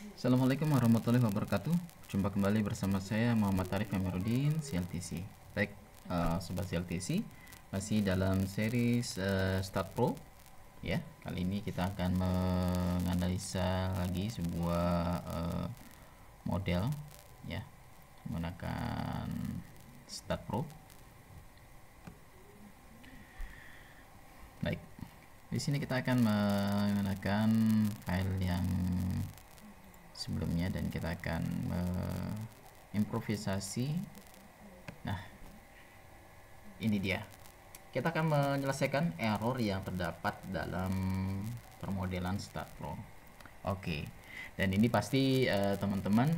Assalamualaikum warahmatullahi wabarakatuh. Jumpa kembali bersama saya Muhammad Arif Amiruddin, CLTC. Baik, sobat CLTC, masih dalam series Start Pro. Ya, kali ini kita akan menganalisa lagi sebuah model, ya, menggunakan Start Pro. Baik, di sini kita akan menggunakan file yang sebelumnya dan kita akan improvisasi. Nah, ini dia. Kita akan menyelesaikan error yang terdapat dalam permodelan Start Pro. Oke. Dan ini pasti teman-teman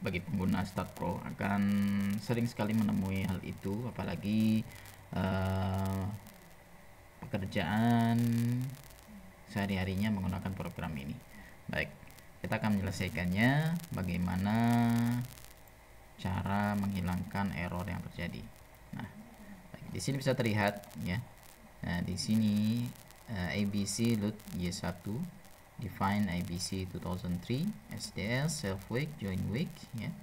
bagi pengguna Start Pro akan sering sekali menemui hal itu, apalagi pekerjaan sehari-harinya menggunakan program ini. Baik, kita akan menyelesaikannya bagaimana cara menghilangkan error yang terjadi. Nah, di sini bisa terlihat ya. Nah, di sini ABC load Y1 define ABC 2003 SDS self wake join wake ya.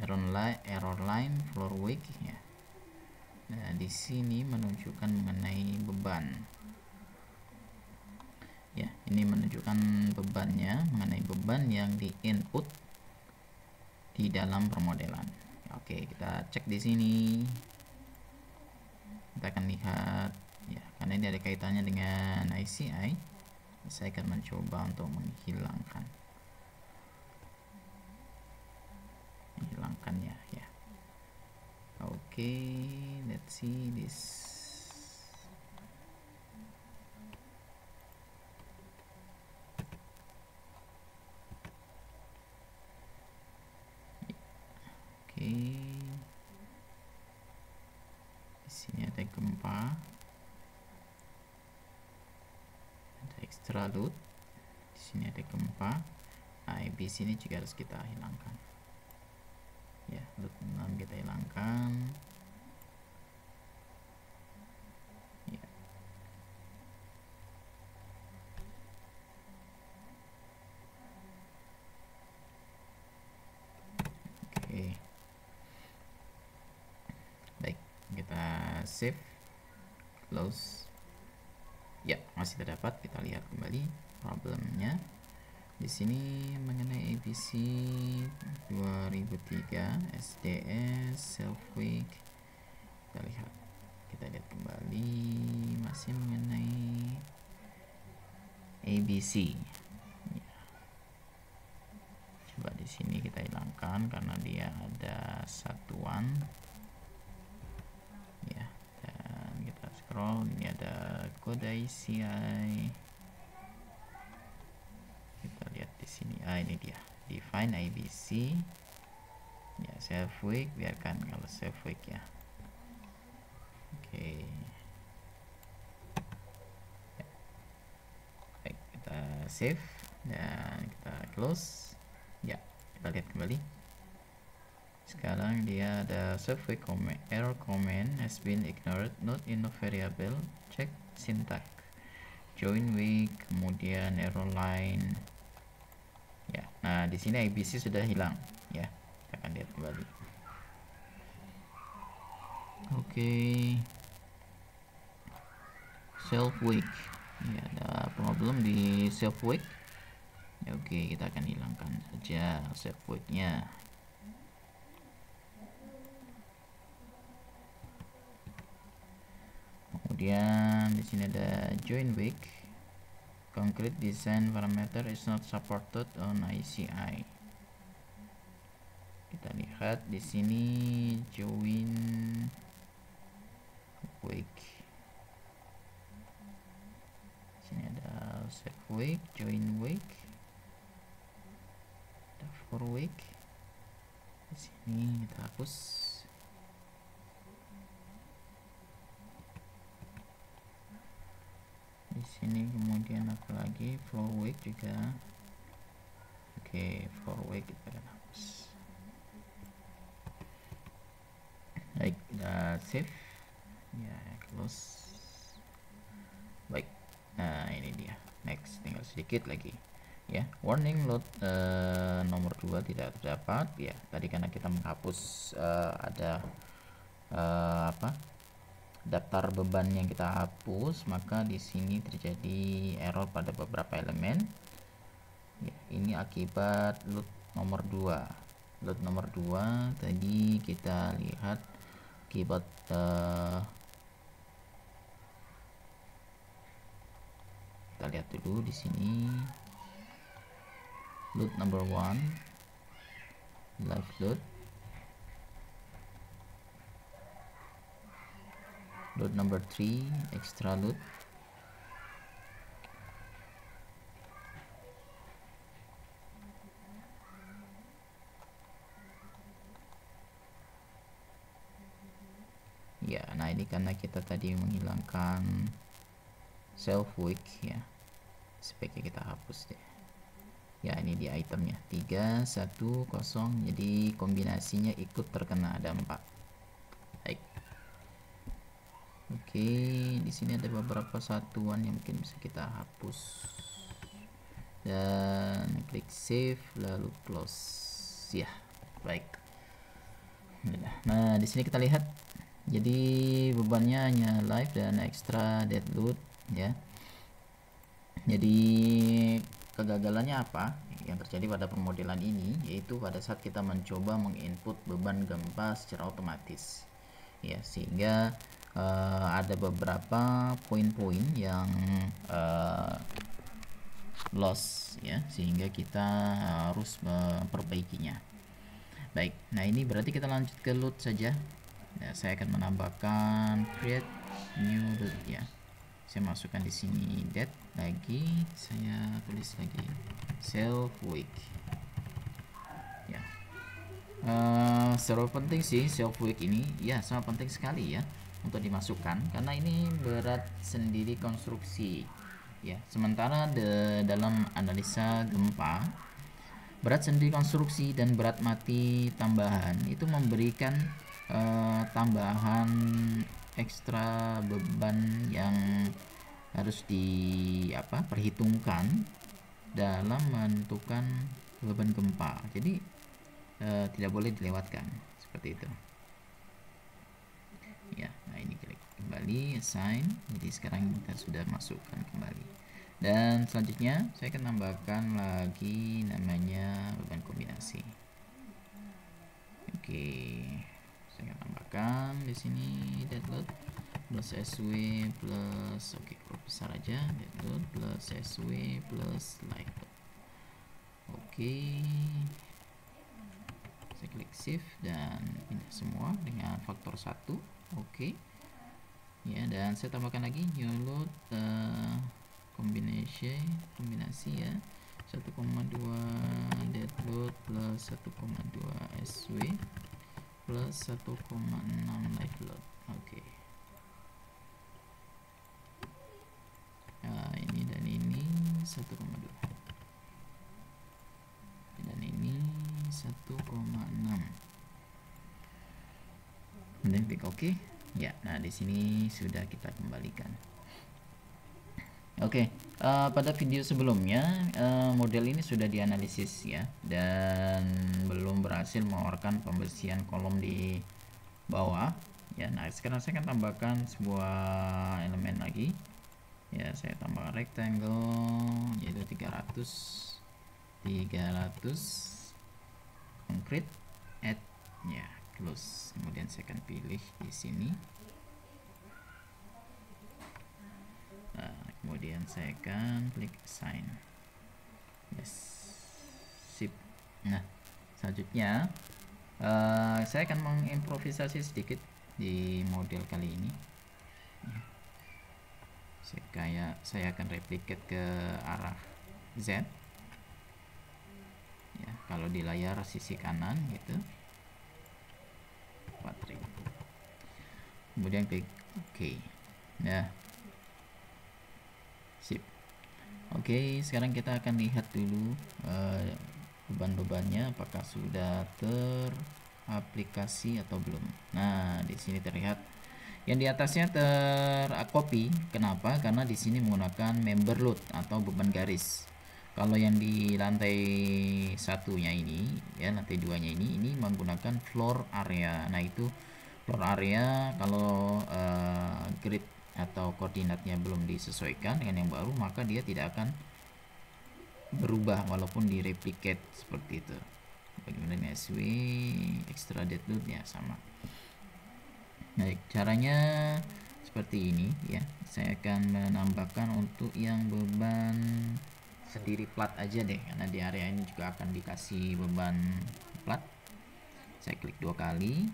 Error line floor wake ya. Nah, di sini menunjukkan mengenai beban. Ya, ini menunjukkan bebannya, mengenai beban yang di input di dalam permodelan. Oke, kita cek di sini. Kita akan lihat ya, karena ini ada kaitannya dengan ICI. Saya akan mencoba untuk menghilangkannya ya. Oke, let's see this. Oke, di sini ada gempa, ada extra load, di sini ada gempa. Nah, di sini juga harus kita hilangkan. Ya, load 6 kita hilangkan. Ya. Oke. Baik, kita save, close. Ya, masih terdapat. Kita lihat kembali problemnya. Di sini mengenai ABC 2003 SDS self wake. Kita lihat kembali, masih mengenai ABC. Ya. Coba di sini kita hilangkan karena dia ada satuan. Ya, dan kita scroll, ini ada kode ICI. Kita lihat di sini. Ini dia. Define ABC. Ya, self wake, biarkan kalau self wake ya. Oke. Ya. Baik, kita save dan kita close. Ya, kita lihat kembali. Sekarang dia ada self wake comment, error comment has been ignored, not enough variable, check syntax, join wake, kemudian error line. Ya, nah di sini ABC sudah hilang ya. Kita akan lihat kembali. Oke. Self wake. Ya, ada problem di self wake. Ya, oke, kita akan hilangkan saja self wake-nya. Kemudian di sini ada join wake. Concrete design parameter is not supported on ICI. Kita lihat di sini join wake. Di sini ada self wake, join wake, ada for wake. Di sini kita hapus. Di sini kemudian apa lagi, floor wake juga. Oke, floor wake kita akan hapus. Baik, kita save ya, close. Baik, nah ini dia. Next, tinggal sedikit lagi. ya. Warning, load nomor 2 tidak terdapat ya, tadi karena kita menghapus ada daftar beban yang kita hapus, maka di sini terjadi error pada beberapa elemen ya. Ini akibat load nomor 2. Load nomor 2 tadi kita lihat akibat kita lihat dulu di sini. Load number 1 live load, load number 3 extra load, ya. Nah ini karena kita tadi menghilangkan self wake ya, sebaiknya kita hapus deh ya. Ini di itemnya 3 1 0, jadi kombinasinya ikut terkena, ada 4. Baik. Oke, di sini ada beberapa satuan yang mungkin bisa kita hapus dan klik save lalu close ya. Baik. Nah di sini kita lihat jadi bebannya hanya live dan extra dead load ya. Jadi kegagalannya apa yang terjadi pada pemodelan ini, yaitu pada saat kita mencoba menginput beban gempa secara otomatis ya, sehingga ada beberapa poin-poin yang loss ya, sehingga kita harus memperbaikinya. Baik, nah ini berarti kita lanjut ke load saja ya. Saya akan menambahkan create new load ya. Saya masukkan di sini dead lagi, saya tulis lagi self wake ya. Seberapa penting sih self wake ini ya? Sangat penting sekali ya untuk dimasukkan, karena ini berat sendiri konstruksi ya. Sementara dalam analisa gempa, berat sendiri konstruksi dan berat mati tambahan itu memberikan tambahan ekstra beban yang harus perhitungkan dalam menentukan beban gempa. Jadi tidak boleh dilewatkan seperti itu ya. Nah ini klik kembali assign, jadi sekarang kita sudah masukkan kembali, dan selanjutnya saya akan tambahkan lagi namanya beban kombinasi. Oke, saya akan tambahkan di sini dead load plus SW plus kalau besar aja, dead load plus SW plus live load. Oke, saya klik shift dan pindah semua dengan faktor 1. Oke ya, dan saya tambahkan lagi new load kombinasi ya, 1,2 dead load plus 1,2 SW plus 1,6 live load. Oke. Nah, ini dan ini 1,2 dan ini 1,6. Kemudian klik OK ya. Nah di sini sudah kita kembalikan. Oke, pada video sebelumnya model ini sudah dianalisis ya, dan belum berhasil mengeluarkan pembersihan kolom di bawah ya. Nah sekarang saya akan tambahkan sebuah elemen lagi ya. Saya tambah rectangle yaitu 300 concrete add ya, close. Kemudian saya akan pilih di sini. Nah, kemudian saya akan klik assign. Yes, sip. Nah, selanjutnya saya akan mengimprovisasi sedikit di model kali ini. Saya akan replicate ke arah Z. Ya, kalau di layar sisi kanan gitu. 4000. Kemudian klik OK. Nah, sip. Oke, sekarang kita akan lihat dulu beban-bebannya apakah sudah teraplikasi atau belum. Nah, di sini terlihat yang di atasnya tercopy. Kenapa? Karena di sini menggunakan member load atau beban garis. Kalau yang di lantai satunya ini, ya lantai duanya ini menggunakan floor area. Nah itu floor area kalau grid atau koordinatnya belum disesuaikan dengan yang baru, maka dia tidak akan berubah walaupun di replicate seperti itu. Bagaimana dengan SW extra dead load ya sama. Baik, caranya seperti ini ya. Saya akan menambahkan untuk yang beban sendiri plat aja deh, karena di area ini juga akan dikasih beban plat. Saya klik 2 kali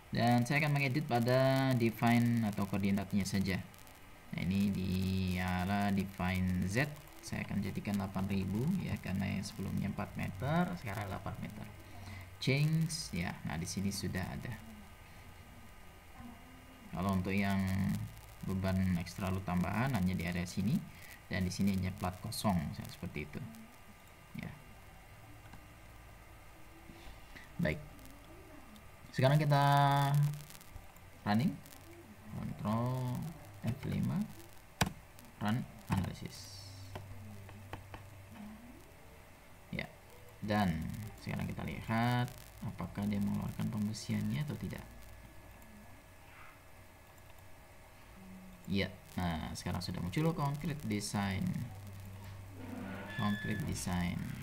dan saya akan mengedit pada define atau koordinatnya saja. Nah, ini di arah define Z saya akan jadikan 8000 ya, karena yang sebelumnya 4 meter, sekarang 8 meter. Change ya. Nah, di sini sudah ada. Kalau untuk yang beban ekstra lu tambahan hanya di area sini, dan di sini hanya plat kosong seperti itu ya. Baik, sekarang kita running, Ctrl F5, run analisis ya. Dan sekarang kita lihat apakah dia mengeluarkan pembesiannya atau tidak. Iya, nah sekarang sudah muncul concrete design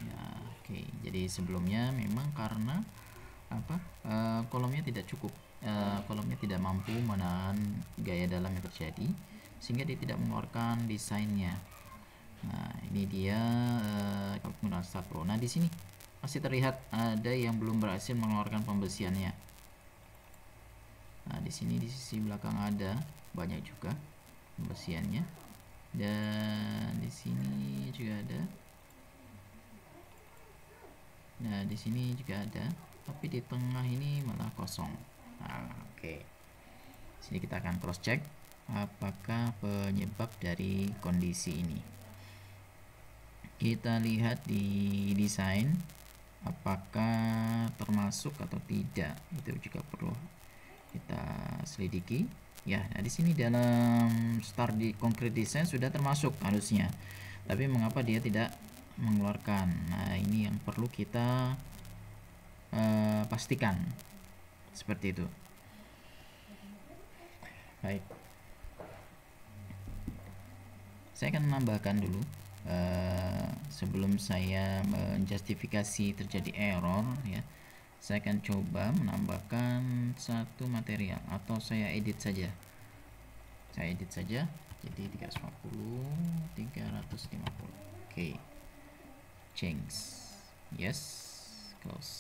ya. Oke, jadi sebelumnya memang karena apa, kolomnya tidak cukup, kolomnya tidak mampu menahan gaya dalam yang terjadi, sehingga dia tidak mengeluarkan desainnya. Nah ini dia kalau menggunakan Start Pro. Nah di sini masih terlihat ada yang belum berhasil mengeluarkan pembesiannya. Nah di sini di sisi belakang ada banyak juga pembesiannya, dan di sini juga ada. Nah di sini juga ada, tapi di tengah ini malah kosong. Nah, oke. Sini kita akan cross check apakah penyebab dari kondisi ini. Kita lihat di desain apakah termasuk atau tidak, itu juga perlu kita selidiki ya. Nah di sini dalam start di concrete design sudah termasuk harusnya, tapi mengapa dia tidak mengeluarkan? Nah ini yang perlu kita pastikan seperti itu. Baik, saya akan menambahkan dulu sebelum saya menjustifikasi terjadi error ya. Saya akan coba menambahkan satu material, atau saya edit saja. Saya edit saja jadi 350, 350. Oke, change, yes, close,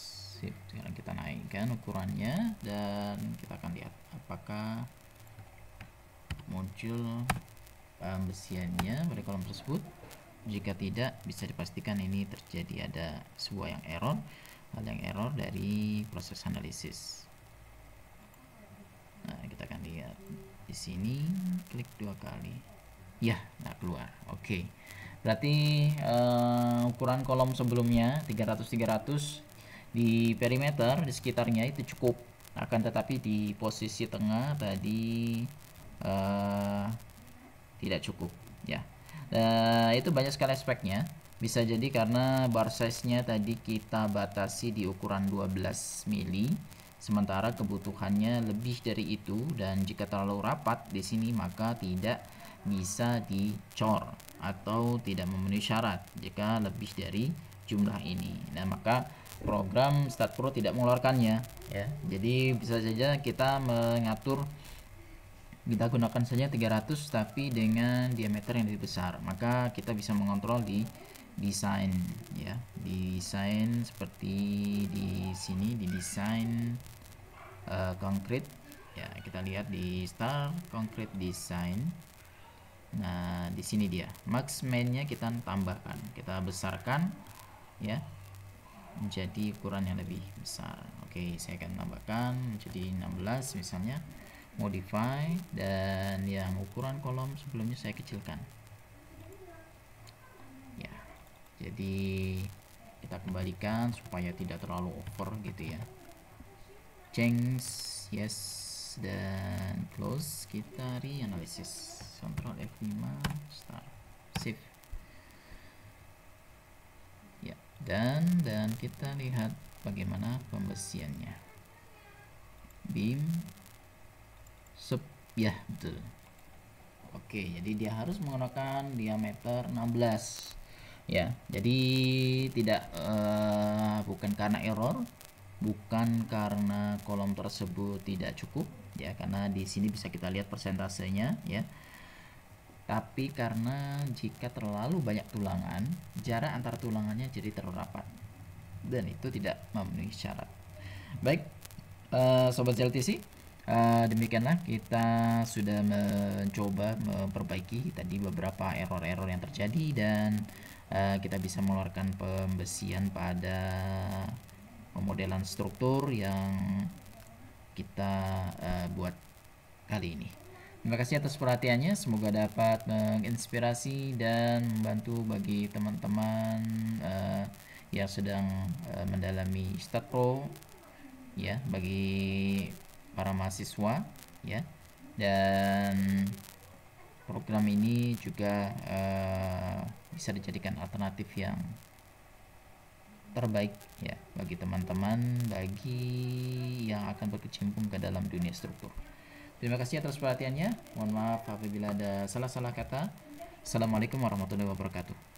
sip. Sekarang kita naikkan ukurannya dan kita akan lihat apakah muncul pembesiannya pada kolom tersebut. Jika tidak, bisa dipastikan ini terjadi ada sebuah yang error, hal yang error dari proses analisis. Nah kita akan lihat di sini, klik 2 kali ya, nggak keluar. Oke, berarti ukuran kolom sebelumnya 300 di perimeter di sekitarnya itu cukup, akan tetapi di posisi tengah tadi tidak cukup ya. Itu banyak sekali aspeknya. Bisa jadi karena bar size nya tadi kita batasi di ukuran 12 mili, sementara kebutuhannya lebih dari itu, dan jika terlalu rapat di sini maka tidak bisa dicor atau tidak memenuhi syarat jika lebih dari jumlah ini. Nah maka program Start Pro tidak mengeluarkannya ya. Jadi bisa saja kita mengatur, kita gunakan saja 300 tapi dengan diameter yang lebih besar, maka kita bisa mengontrol di desain ya. Desain seperti di sini, di desain concrete ya, kita lihat di start concrete design. Nah di sini dia max main-nya kita tambahkan, kita besarkan ya menjadi ukuran yang lebih besar. Oke, saya akan tambahkan menjadi 16 misalnya, modify, dan yang ukuran kolom sebelumnya saya kecilkan ya. Jadi kita kembalikan supaya tidak terlalu over gitu ya. Change, yes, dan close. Kita reanalisis, Ctrl F5, start, save. dan kita lihat bagaimana pembesiannya. Beam sub, ya betul. Oke, jadi dia harus menggunakan diameter 16 ya. Jadi tidak bukan karena error, bukan karena kolom tersebut tidak cukup ya, karena di sini bisa kita lihat persentasenya ya. Tapi karena jika terlalu banyak tulangan, jarak antar tulangannya jadi terlalu rapat dan itu tidak memenuhi syarat. Baik, Sobat ZLTC, demikianlah kita sudah mencoba memperbaiki tadi beberapa error-error yang terjadi dan kita bisa mengeluarkan pembesian pada pemodelan struktur yang kita buat kali ini. Terima kasih atas perhatiannya, semoga dapat menginspirasi dan membantu bagi teman-teman yang sedang mendalami StatPro ya, bagi para mahasiswa ya. Dan program ini juga bisa dijadikan alternatif yang terbaik ya bagi teman-teman, bagi yang akan berkecimpung ke dalam dunia struktur. Terima kasih atas perhatiannya. Mohon maaf apabila ada salah-salah kata. Assalamualaikum warahmatullahi wabarakatuh.